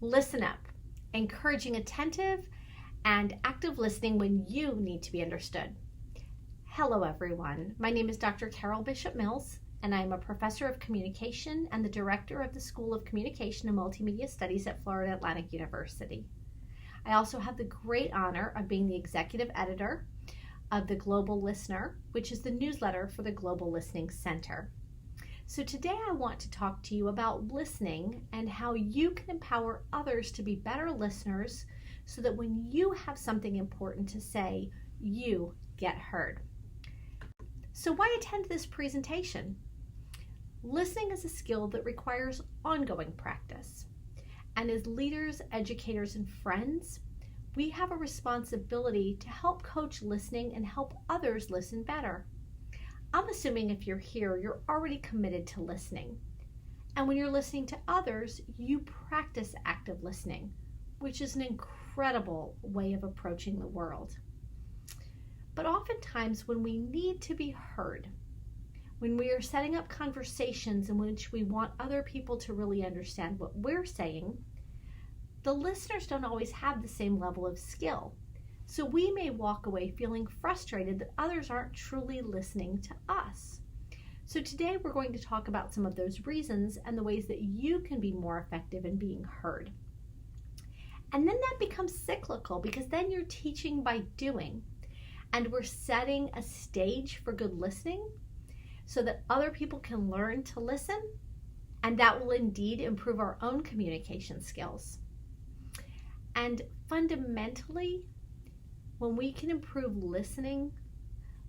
Listen up, encouraging attentive and active listening when you need to be understood. Hello everyone, my name is Dr. Carol Bishop Mills and I am a professor of communication and the director of the School of Communication and Multimedia Studies at Florida Atlantic University. I also have the great honor of being the executive editor of the Global Listener, which is the newsletter for the Global Listening Center. So today I want to talk to you about listening and how you can empower others to be better listeners so that when you have something important to say, you get heard. So why attend this presentation? Listening is a skill that requires ongoing practice. And as leaders, educators, and friends, we have a responsibility to help coach listening and help others listen better. I'm assuming if you're here, you're already committed to listening. And when you're listening to others, you practice active listening, which is an incredible way of approaching the world. But oftentimes when we need to be heard, when we are setting up conversations in which we want other people to really understand what we're saying, the listeners don't always have the same level of skill. So we may walk away feeling frustrated that others aren't truly listening to us. So today we're going to talk about some of those reasons and the ways that you can be more effective in being heard. And then that becomes cyclical because then you're teaching by doing. And we're setting a stage for good listening so that other people can learn to listen, and that will indeed improve our own communication skills. And fundamentally, when we can improve listening,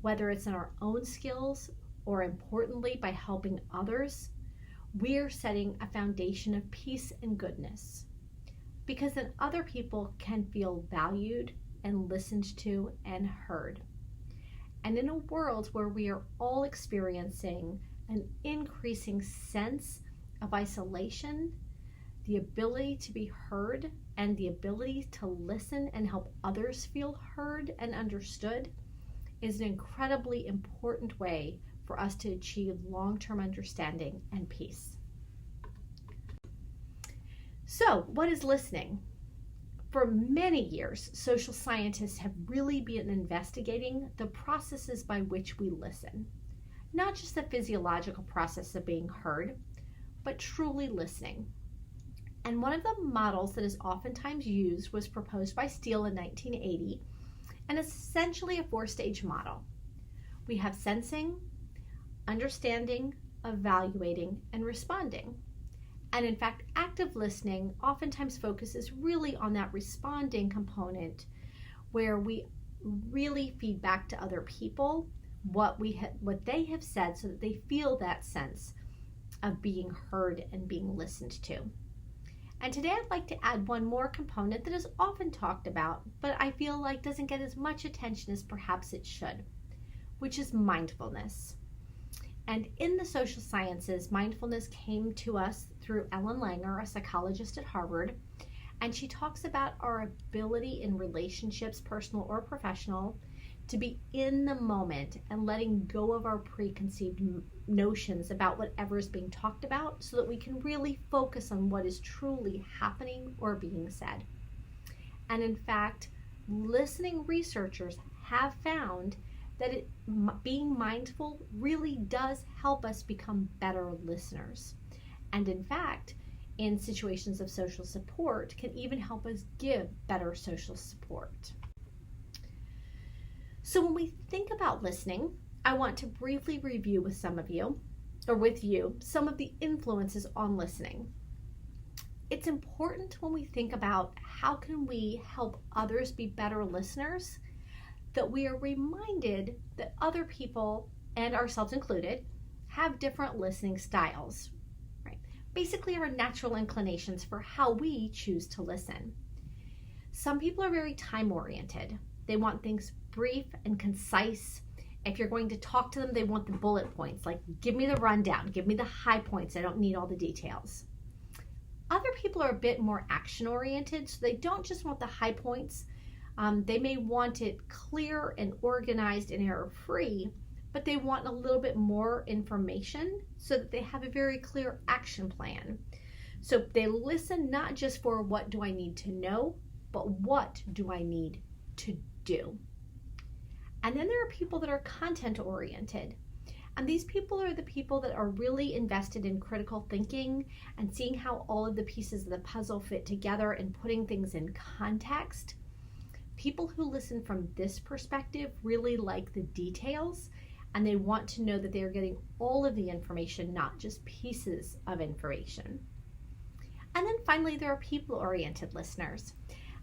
whether it's in our own skills or importantly by helping others, we're setting a foundation of peace and goodness. Because then other people can feel valued and listened to and heard. And in a world where we are all experiencing an increasing sense of isolation, the ability to be heard and the ability to listen and help others feel heard and understood is an incredibly important way for us to achieve long-term understanding and peace. So, what is listening? For many years, social scientists have really been investigating the processes by which we listen. Not just the physiological process of being heard, but truly listening. And one of the models that is oftentimes used was proposed by Steele in 1980, and it's essentially a 4-stage model. We have sensing, understanding, evaluating, and responding. And in fact, active listening oftentimes focuses really on that responding component where we really feed back to other people what they have said so that they feel that sense of being heard and being listened to. And today I'd like to add one more component that is often talked about, but I feel like doesn't get as much attention as perhaps it should, which is mindfulness. And in the social sciences, mindfulness came to us through Ellen Langer, a psychologist at Harvard, and she talks about our ability in relationships, personal or professional, to be in the moment and letting go of our preconceived notions about whatever is being talked about so that we can really focus on what is truly happening or being said. And in fact, listening researchers have found that being mindful really does help us become better listeners. And in fact, in situations of social support, can even help us give better social support. So when we think about listening, I want to briefly review with some of you, or with you, some of the influences on listening. It's important when we think about how can we help others be better listeners, that we are reminded that other people, and ourselves included, have different listening styles, right? Basically our natural inclinations for how we choose to listen. Some people are very time-oriented. They want things brief and concise. If you're going to talk to them, they want the bullet points, like give me the rundown, give me the high points, I don't need all the details. Other people are a bit more action-oriented, so they don't just want the high points. They may want it clear and organized and error-free, but they want a little bit more information so that they have a very clear action plan. So they listen not just for what do I need to know, but what do I need to do. And then there are people that are content oriented. And these people are the people that are really invested in critical thinking and seeing how all of the pieces of the puzzle fit together and putting things in context. People who listen from this perspective really like the details, and they want to know that they are getting all of the information, not just pieces of information. And then finally, there are people-oriented listeners.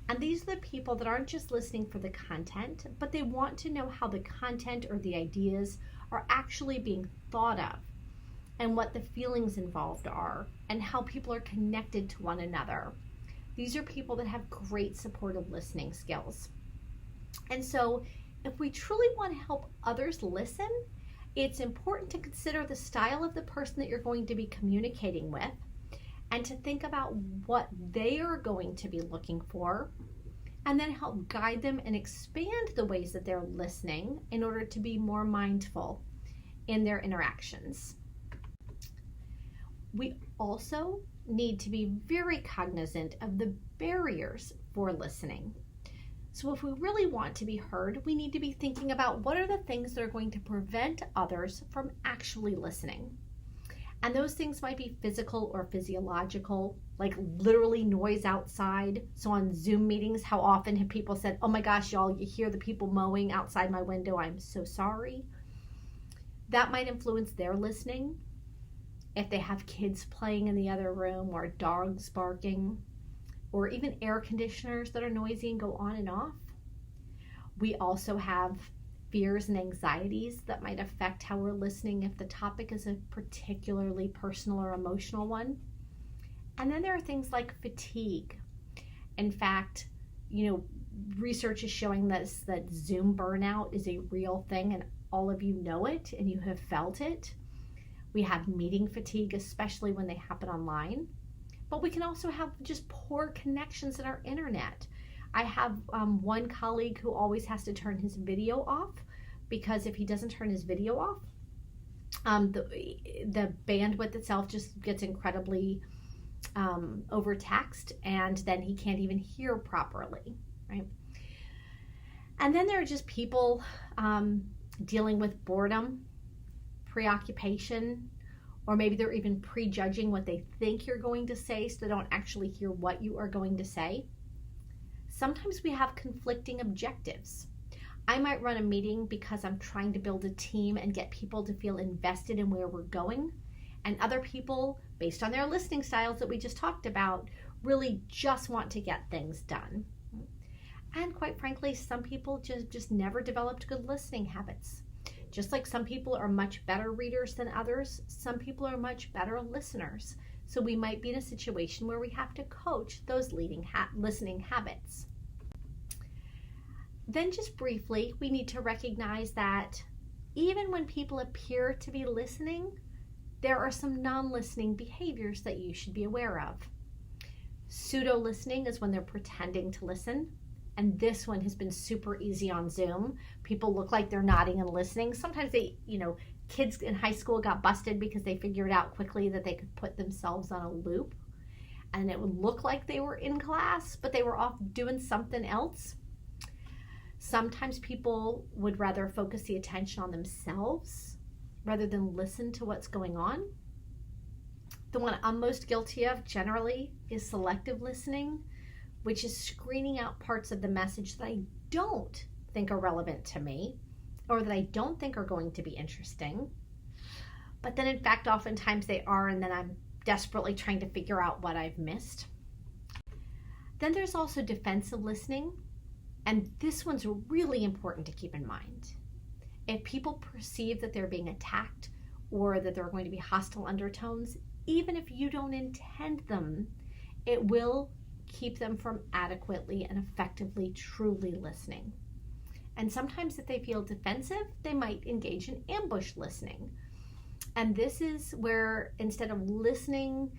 And these are the people that aren't just listening for the content, but they want to know how the content or the ideas are actually being thought of, and what the feelings involved are, and how people are connected to one another. These are people that have great supportive listening skills. And so if we truly want to help others listen, it's important to consider the style of the person that you're going to be communicating with, and to think about what they are going to be looking for, and then help guide them and expand the ways that they're listening in order to be more mindful in their interactions. We also need to be very cognizant of the barriers for listening. So if we really want to be heard, we need to be thinking about what are the things that are going to prevent others from actually listening. And those things might be physical or physiological, like literally noise outside. So on Zoom meetings, how often have people said, oh my gosh, y'all, you hear the people mowing outside my window, I'm so sorry. That might influence their listening. If they have kids playing in the other room, or dogs barking, or even air conditioners that are noisy and go on and off. We also have fears and anxieties that might affect how we're listening if the topic is a particularly personal or emotional one. And then there are things like fatigue. In fact, research is showing that Zoom burnout is a real thing, and all of you know it and you have felt it. We have meeting fatigue, especially when they happen online. But we can also have just poor connections in our internet. I have one colleague who always has to turn his video off, because if he doesn't turn his video off, the bandwidth itself just gets incredibly overtaxed, and then he can't even hear properly, right? And then there are just people dealing with boredom, preoccupation, or maybe they're even prejudging what they think you're going to say, so they don't actually hear what you are going to say. Sometimes we have conflicting objectives. I might run a meeting because I'm trying to build a team and get people to feel invested in where we're going. And other people, based on their listening styles that we just talked about, really just want to get things done. And quite frankly, some people just never developed good listening habits. Just like some people are much better readers than others, some people are much better listeners. So we might be in a situation where we have to coach those listening habits. Then just briefly, we need to recognize that even when people appear to be listening, there are some non-listening behaviors that you should be aware of. Pseudo-listening is when they're pretending to listen. And this one has been super easy on Zoom. People look like they're nodding and listening. Sometimes kids in high school got busted because they figured out quickly that they could put themselves on a loop. And it would look like they were in class, but they were off doing something else. Sometimes people would rather focus the attention on themselves rather than listen to what's going on. The one I'm most guilty of generally is selective listening, which is screening out parts of the message that I don't think are relevant to me, or that I don't think are going to be interesting. But then in fact, oftentimes they are, and then I'm desperately trying to figure out what I've missed. Then there's also defensive listening, and this one's really important to keep in mind. If people perceive that they're being attacked, or that there are going to be hostile undertones, even if you don't intend them, it will keep them from adequately and effectively truly listening. And sometimes if they feel defensive, they might engage in ambush listening. And this is where instead of listening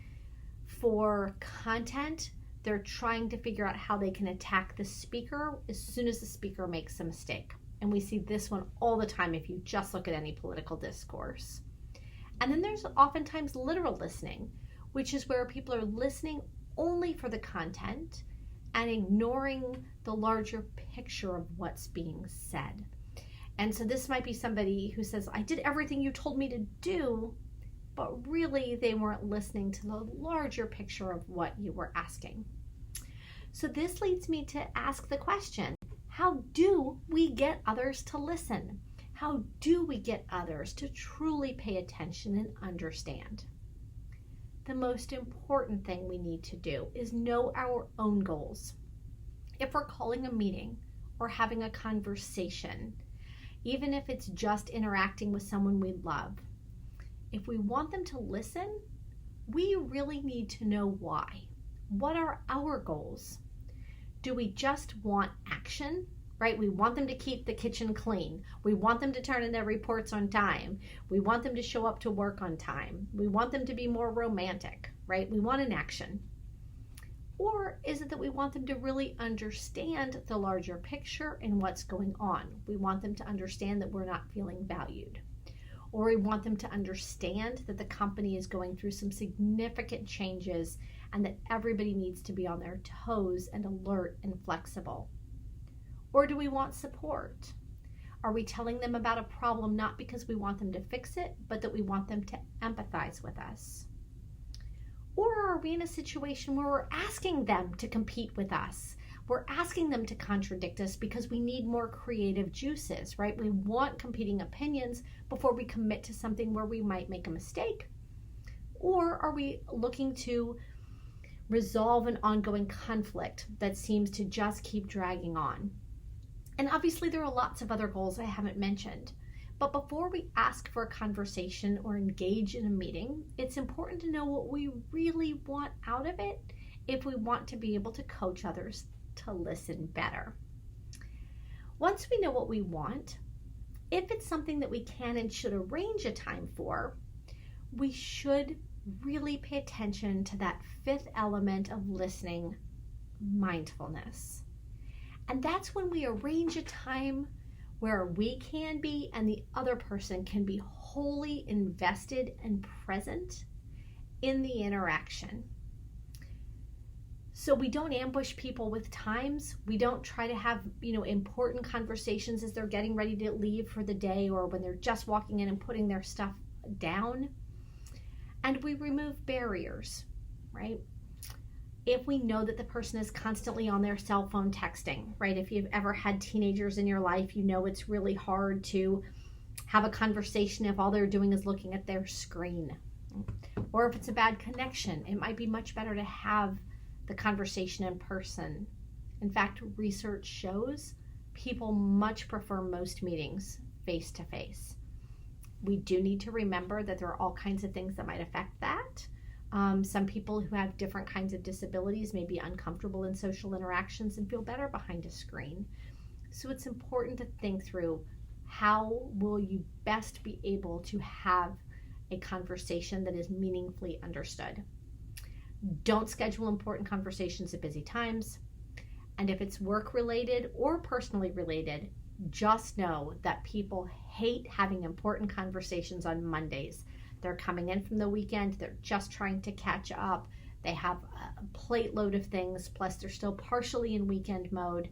for content, they're trying to figure out how they can attack the speaker as soon as the speaker makes a mistake. And we see this one all the time if you just look at any political discourse. And then there's oftentimes literal listening, which is where people are listening only for the content and ignoring the larger picture of what's being said. And so this might be somebody who says, I did everything you told me to do, but really they weren't listening to the larger picture of what you were asking. So this leads me to ask the question, how do we get others to listen? How do we get others to truly pay attention and understand? The most important thing we need to do is know our own goals. If we're calling a meeting or having a conversation, even if it's just interacting with someone we love, if we want them to listen, we really need to know why. What are our goals? Do we just want action, right? We want them to keep the kitchen clean. We want them to turn in their reports on time. We want them to show up to work on time. We want them to be more romantic, right? We want an action. Or is it that we want them to really understand the larger picture and what's going on? We want them to understand that we're not feeling valued. Or we want them to understand that the company is going through some significant changes and that everybody needs to be on their toes and alert and flexible. Or do we want support? Are we telling them about a problem not because we want them to fix it, but that we want them to empathize with us? Or are we in a situation where we're asking them to compete with us? We're asking them to contradict us because we need more creative juices, right? We want competing opinions before we commit to something where we might make a mistake. Or are we looking to resolve an ongoing conflict that seems to just keep dragging on? And obviously there are lots of other goals I haven't mentioned. But before we ask for a conversation or engage in a meeting, it's important to know what we really want out of it if we want to be able to coach others to listen better. Once we know what we want, if it's something that we can and should arrange a time for, we should really pay attention to that fifth element of listening, mindfulness. And that's when we arrange a time where we can be and the other person can be wholly invested and present in the interaction. So we don't ambush people with times. We don't try to have, important conversations as they're getting ready to leave for the day or when they're just walking in and putting their stuff down. And we remove barriers, right? If we know that the person is constantly on their cell phone texting, right? If you've ever had teenagers in your life, you know it's really hard to have a conversation if all they're doing is looking at their screen. Or if it's a bad connection, it might be much better to have the conversation in person. In fact, research shows people much prefer most meetings face to face. We do need to remember that there are all kinds of things that might affect that. Some people who have different kinds of disabilities may be uncomfortable in social interactions and feel better behind a screen. So it's important to think through, how will you best be able to have a conversation that is meaningfully understood? Don't schedule important conversations at busy times. And if it's work related or personally related, just know that people hate having important conversations on Mondays. They're coming in from the weekend. They're just trying to catch up. They have a plate load of things, plus they're still partially in weekend mode.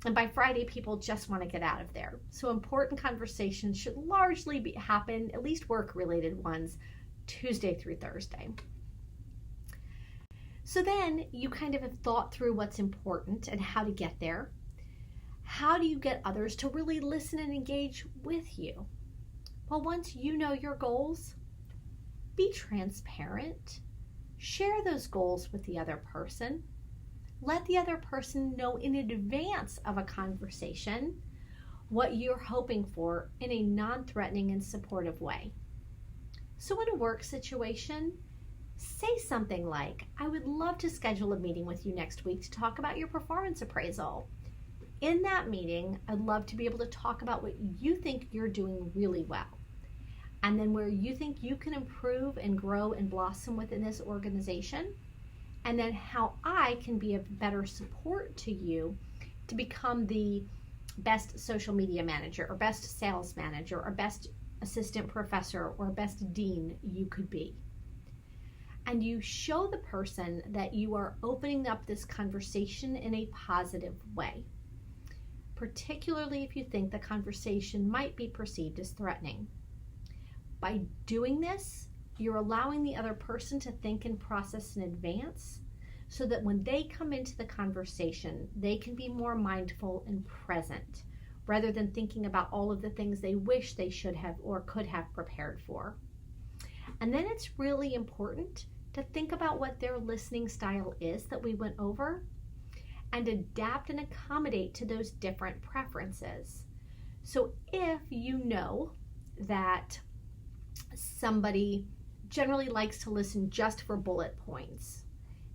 And by Friday, people just want to get out of there. So important conversations should largely happen, at least work-related ones, Tuesday through Thursday. So then you kind of have thought through what's important and how to get there. How do you get others to really listen and engage with you? Well, once you know your goals, be transparent. Share those goals with the other person. Let the other person know in advance of a conversation what you're hoping for in a non-threatening and supportive way. So in a work situation, say something like, I would love to schedule a meeting with you next week to talk about your performance appraisal. In that meeting, I'd love to be able to talk about what you think you're doing really well. And then where you think you can improve and grow and blossom within this organization. And then how I can be a better support to you to become the best social media manager or best sales manager or best assistant professor or best dean you could be. and you show the person that you are opening up this conversation in a positive way, particularly if you think the conversation might be perceived as threatening. By doing this, you're allowing the other person to think and process in advance so that when they come into the conversation, they can be more mindful and present rather than thinking about all of the things they wish they should have or could have prepared for. And then it's really important to think about what their listening style is that we went over and adapt and accommodate to those different preferences. So if you know that somebody generally likes to listen just for bullet points,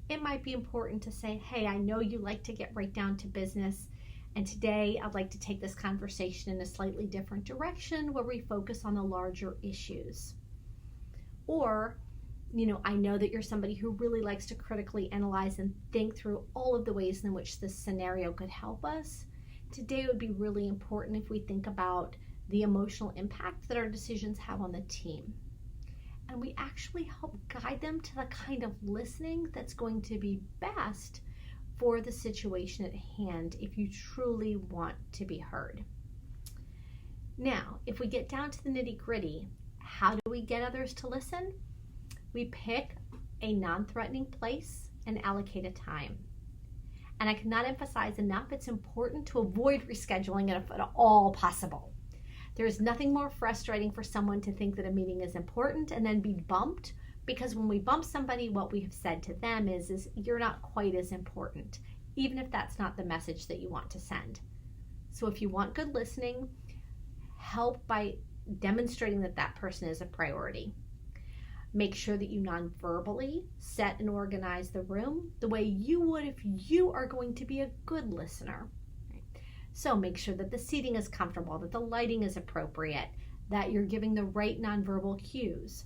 it might be important to say, hey, I know you like to get right down to business, and today I'd like to take this conversation in a slightly different direction where we focus on the larger issues. Or, I know that you're somebody who really likes to critically analyze and think through all of the ways in which this scenario could help us. Today it would be really important if we think about the emotional impact that our decisions have on the team. And we actually help guide them to the kind of listening that's going to be best for the situation at hand if you truly want to be heard. Now, if we get down to the nitty-gritty, how do we get others to listen? We pick a non-threatening place and allocate a time. And I cannot emphasize enough, it's important to avoid rescheduling if at all possible. There is nothing more frustrating for someone to think that a meeting is important and then be bumped, because when we bump somebody, what we have said to them is you're not quite as important, even if that's not the message that you want to send. So if you want good listening, help by demonstrating that that person is a priority. Make sure that you non-verbally set and organize the room the way you would if you are going to be a good listener. So make sure that the seating is comfortable, that the lighting is appropriate, that you're giving the right nonverbal cues.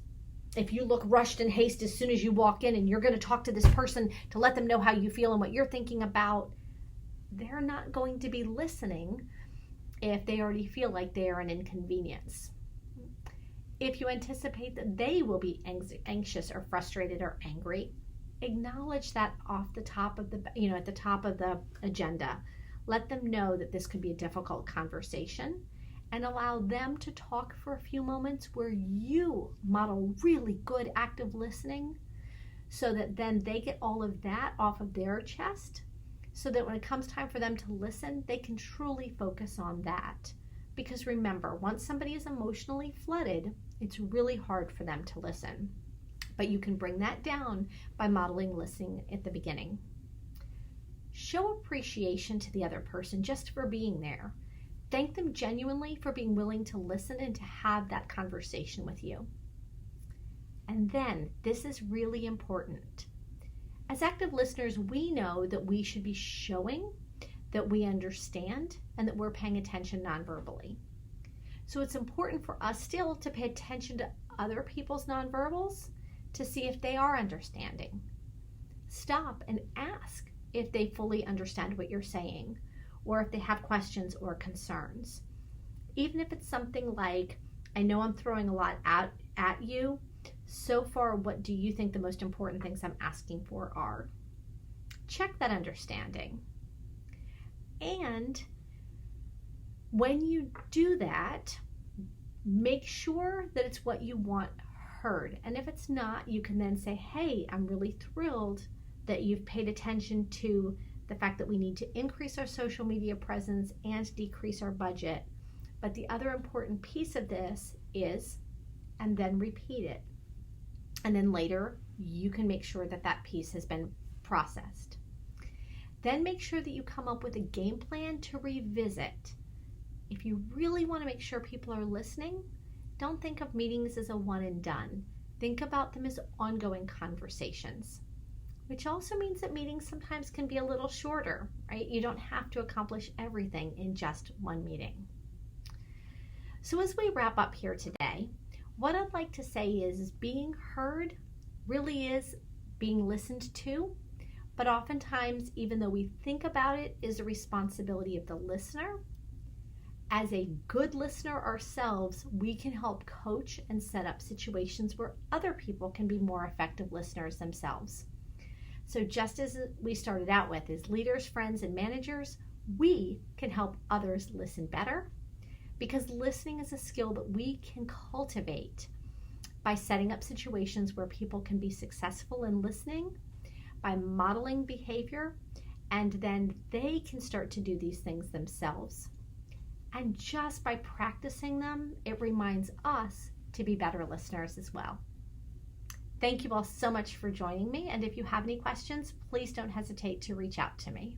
If you look rushed and haste as soon as you walk in and you're going to talk to this person to let them know how you feel and what you're thinking about, they're not going to be listening if they already feel like they are an inconvenience. If you anticipate that they will be anxious or frustrated or angry, acknowledge that off the top of at the top of the agenda. Let them know that this could be a difficult conversation and allow them to talk for a few moments where you model really good active listening so that then they get all of that off of their chest so that when it comes time for them to listen, they can truly focus on that. Because remember, once somebody is emotionally flooded, it's really hard for them to listen. But you can bring that down by modeling listening at the beginning. Show appreciation to the other person just for being there. Thank them genuinely for being willing to listen and to have that conversation with you. And then, this is really important. As active listeners, we know that we should be showing that we understand and that we're paying attention non-verbally. So it's important for us still to pay attention to other people's nonverbals to see if they are understanding. Stop and ask if they fully understand what you're saying, or if they have questions or concerns. Even if it's something like, I know I'm throwing a lot out at you. So far, what do you think the most important things I'm asking for are? Check that understanding. And when you do that, make sure that it's what you want heard. And if it's not, you can then say, hey, I'm really thrilled that you've paid attention to the fact that we need to increase our social media presence and decrease our budget. But the other important piece of this is, and then repeat it. And then later, you can make sure that that piece has been processed. Then make sure that you come up with a game plan to revisit. If you really want to make sure people are listening, don't think of meetings as a one and done. Think about them as ongoing conversations, which also means that meetings sometimes can be a little shorter, right? You don't have to accomplish everything in just one meeting. So as we wrap up here today, what I'd like to say is being heard really is being listened to, but oftentimes, even though we think about it, is a responsibility of the listener. As a good listener ourselves, we can help coach and set up situations where other people can be more effective listeners themselves. So just as we started out with, as leaders, friends, and managers, we can help others listen better, because listening is a skill that we can cultivate by setting up situations where people can be successful in listening, by modeling behavior, and then they can start to do these things themselves. And just by practicing them, it reminds us to be better listeners as well. Thank you all so much for joining me, and if you have any questions, please don't hesitate to reach out to me.